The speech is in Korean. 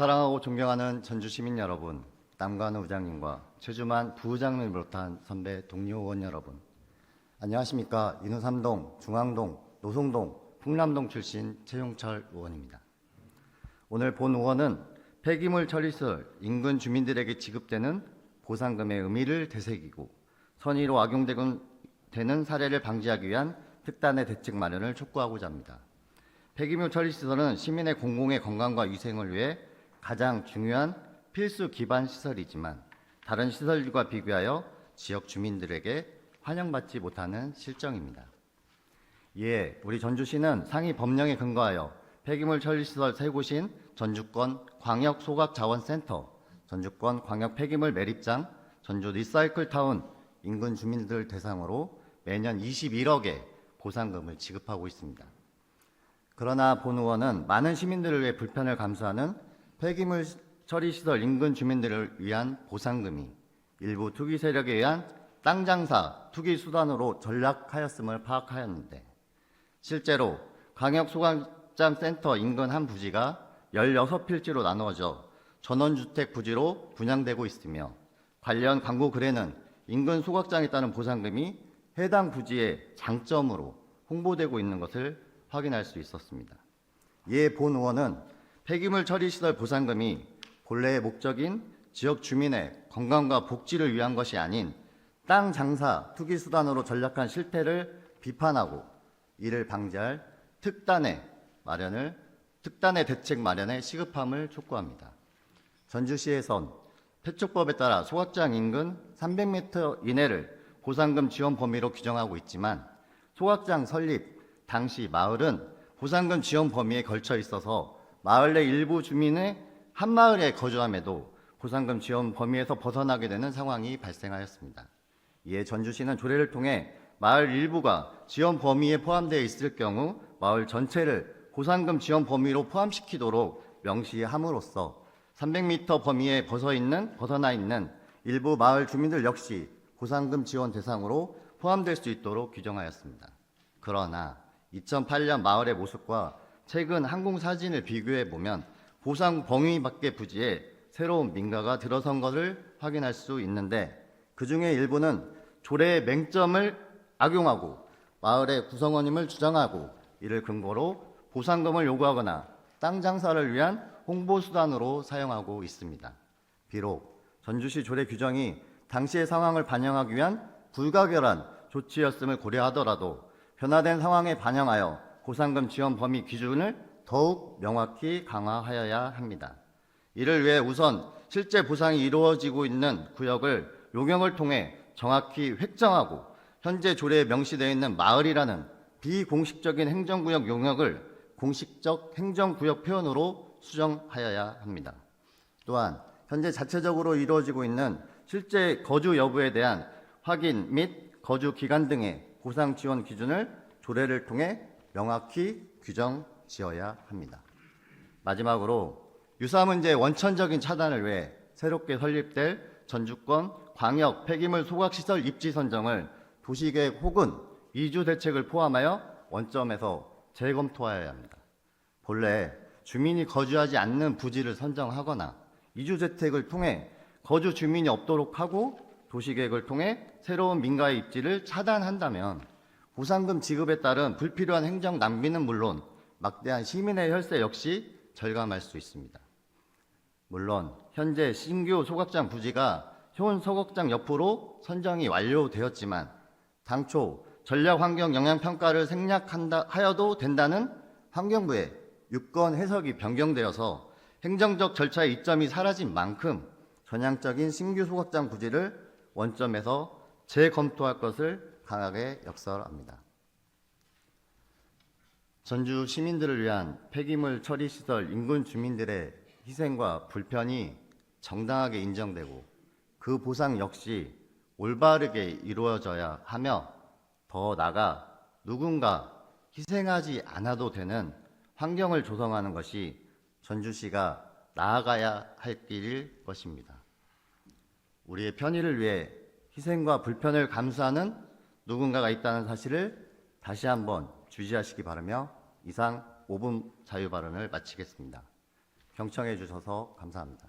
사랑하고 존경하는 전주 시민 여러분, 남관우 부장님과 최주만 부부장님을 비롯한 선배 동료 의원 여러분, 안녕하십니까. 인후삼동, 중앙동, 노송동, 풍남동 출신 최용철 의원입니다. 오늘 본 의원은 폐기물 처리시설 인근 주민들에게 지급되는 보상금의 의미를 되새기고 선의로 악용되는 사례를 방지하기 위한 특단의 대책 마련을 촉구하고자 합니다. 폐기물 처리시설은 시민의 공공의 건강과 위생을 위해 가장 중요한 필수 기반 시설이지만 다른 시설들과 비교하여 지역 주민들에게 환영받지 못하는 실정입니다. 이에 우리 전주시는 상위 법령에 근거하여 폐기물 처리시설 3곳인 전주권 광역소각자원센터, 전주권 광역 폐기물 매립장, 전주 리사이클타운 인근 주민들 대상으로 매년 21억의 보상금을 지급하고 있습니다. 그러나 본 의원은 많은 시민들을 위해 불편을 감수하는 폐기물 처리시설 인근 주민들을 위한 보상금이 일부 투기 세력에 의한 땅 장사 투기 수단으로 전락하였음을 파악하였는데 실제로 광역소각장센터 인근 한 부지가 16필지로 나누어져 전원주택 부지로 분양되고 있으며 관련 광고 글에는 인근 소각장에 따른 보상금이 해당 부지의 장점으로 홍보되고 있는 것을 확인할 수 있었습니다. 이에 본 의원은 폐기물 처리시설 보상금이 본래의 목적인 지역 주민의 건강과 복지를 위한 것이 아닌 땅 장사 투기 수단으로 전락한 실태를 비판하고 이를 방지할 특단의 대책 마련에 시급함을 촉구합니다. 전주시에선 폐촉법에 따라 소각장 인근 300m 이내를 보상금 지원 범위로 규정하고 있지만 소각장 설립 당시 마을은 보상금 지원 범위에 걸쳐 있어서 마을 내 일부 주민의 한 마을에 거주함에도 보상금 지원 범위에서 벗어나게 되는 상황이 발생하였습니다. 이에 전주시는 조례를 통해 마을 일부가 지원 범위에 포함되어 있을 경우 마을 전체를 보상금 지원 범위로 포함시키도록 명시함으로써 300m 범위에 벗어나 있는 일부 마을 주민들 역시 보상금 지원 대상으로 포함될 수 있도록 규정하였습니다. 그러나 2008년 마을의 모습과 최근 항공사진을 비교해 보면 보상 범위 밖의 부지에 새로운 민가가 들어선 것을 확인할 수 있는데 그 중에 일부는 조례의 맹점을 악용하고 마을의 구성원임을 주장하고 이를 근거로 보상금을 요구하거나 땅 장사를 위한 홍보수단으로 사용하고 있습니다. 비록 전주시 조례 규정이 당시의 상황을 반영하기 위한 불가결한 조치였음을 고려하더라도 변화된 상황에 반영하여 보상금 지원 범위 기준을 더욱 명확히 강화하여야 합니다. 이를 위해 우선 실제 보상이 이루어지고 있는 구역을 용역을 통해 정확히 획정하고 현재 조례에 명시되어 있는 마을이라는 비공식적인 행정구역 용역을 공식적 행정구역 표현으로 수정하여야 합니다. 또한 현재 자체적으로 이루어지고 있는 실제 거주 여부에 대한 확인 및 거주 기간 등의 보상 지원 기준을 조례를 통해 명확히 규정 지어야 합니다. 마지막으로 유사 문제의 원천적인 차단을 위해 새롭게 설립될 전주권 광역 폐기물 소각시설 입지 선정을 도시계획 혹은 이주 대책을 포함하여 원점에서 재검토하여야 합니다. 본래 주민이 거주하지 않는 부지를 선정하거나 이주재택을 통해 거주 주민이 없도록 하고 도시계획을 통해 새로운 민가의 입지를 차단한다면 보상금 지급에 따른 불필요한 행정 낭비는 물론 막대한 시민의 혈세 역시 절감할 수 있습니다. 물론 현재 신규 소각장 부지가 현 소각장 옆으로 선정이 완료되었지만 당초 전략환경영향평가를 생략하여도 된다는 환경부의 유권 해석이 변경되어서 행정적 절차의 이점이 사라진 만큼 전향적인 신규 소각장 부지를 원점에서 재검토할 것을 강하게 역설합니다. 전주 시민들을 위한 폐기물 처리 시설 인근 주민들의 희생과 불편이 정당하게 인정되고 그 보상 역시 올바르게 이루어져야 하며 더 나아가 누군가 희생하지 않아도 되는 환경을 조성하는 것이 전주시가 나아가야 할 길일 것입니다. 우리의 편의를 위해 희생과 불편을 감수하는 누군가가 있다는 사실을 다시 한번 주시하시기 바라며 이상 5분 자유발언을 마치겠습니다. 경청해 주셔서 감사합니다.